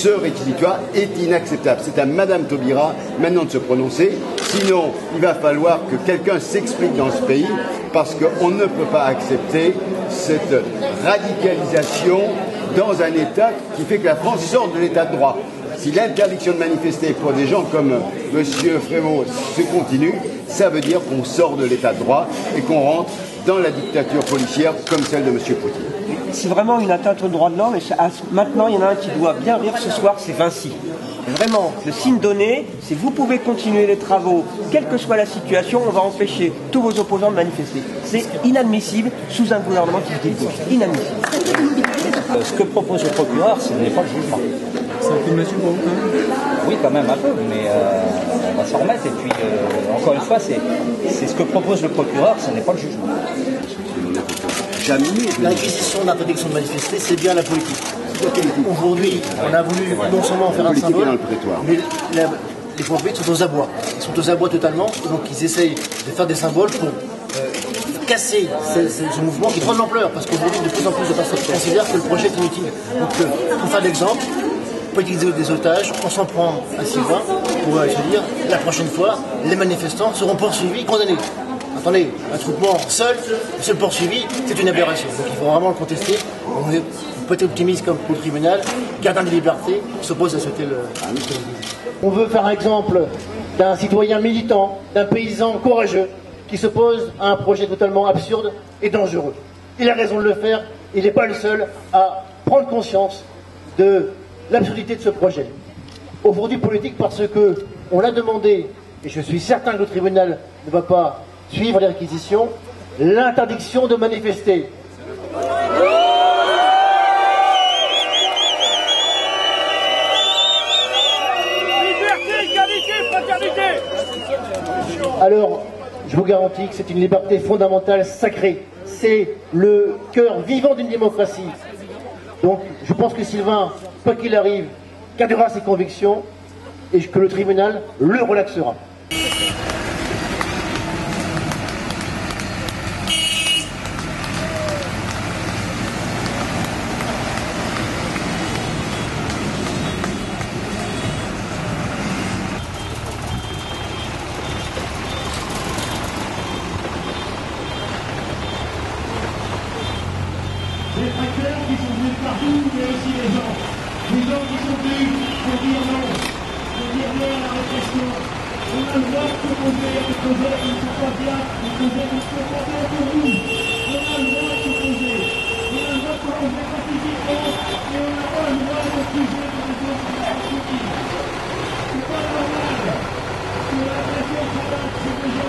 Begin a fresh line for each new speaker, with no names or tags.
Ce réquisitoire est inacceptable. C'est à Madame Taubira maintenant de se prononcer. Sinon, il va falloir que quelqu'un s'explique dans ce pays parce qu'on ne peut pas accepter cette radicalisation dans un État qui fait que la France sort de l'État de droit. Si l'interdiction de manifester pour des gens comme M. Frémaux se continue, ça veut dire qu'on sort de l'État de droit et qu'on rentre dans la dictature policière comme celle de M. Poutine.
C'est vraiment une atteinte aux droits de l'homme et maintenant il y en a un qui doit bien rire ce soir, c'est Vinci. Vraiment, le signe donné, c'est que vous pouvez continuer les travaux, quelle que soit la situation, on va empêcher tous vos opposants de manifester. C'est inadmissible sous un gouvernement qui se débrouille. Inadmissible.
Ce que propose le procureur, ce n'est pas le jugement.
C'est un peu de mesure pour vous quand même?
Oui, quand même un peu, mais on va s'en remettre. Et puis, encore une fois, c'est ce que propose le procureur, ce n'est pas le jugement.
L'acquisition d'interdiction de manifester, c'est bien la politique. Aujourd'hui, on a voulu non seulement faire un symbole, mais les pouvoirs publics sont aux abois. Ils sont aux abois totalement, donc ils essayent de faire des symboles pour casser ce mouvement qui prend de l'ampleur, parce qu'aujourd'hui, de plus en plus de personnes considèrent que le projet est inutile. Donc, pour faire l'exemple, politique des otages, on s'en prend à Sylvain pour se dire, la prochaine fois, les manifestants seront poursuivis, condamnés. Attendez, un attroupement seul poursuivi, c'est une aberration. Donc il faut vraiment le contester. On peut être optimiste comme pour le tribunal, gardien des libertés, s'oppose à souhaiter le... On veut faire un exemple d'un citoyen militant, d'un paysan courageux, qui s'oppose à un projet totalement absurde et dangereux. Il a raison de le faire, il n'est pas le seul à prendre conscience de l'absurdité de ce projet. Aujourd'hui politique parce que on l'a demandé, et je suis certain que le tribunal ne va pas suivre les réquisitions, l'interdiction de manifester.
Liberté, égalité, fraternité.
Alors, je vous garantis que c'est une liberté fondamentale, sacrée. C'est le cœur vivant d'une démocratie. Donc, je pense que Sylvain, quoi qu'il arrive, gardera ses convictions et que le tribunal le relaxera.
Les tracteurs qui sont venus de partout, mais aussi les gens qui sont venus pour dire non à la répression. On a le droit de s'opposer à des projets qui ne sont pas bien, des projets qui ne sont pas bien pour nous. On a le droit de s'opposer. On a le droit de s'opposer pacifiquement et on n'a pas le droit de refuser que les autres soient pacifiques. C'est pas normal. C'est la pression qui va, c'est des gens.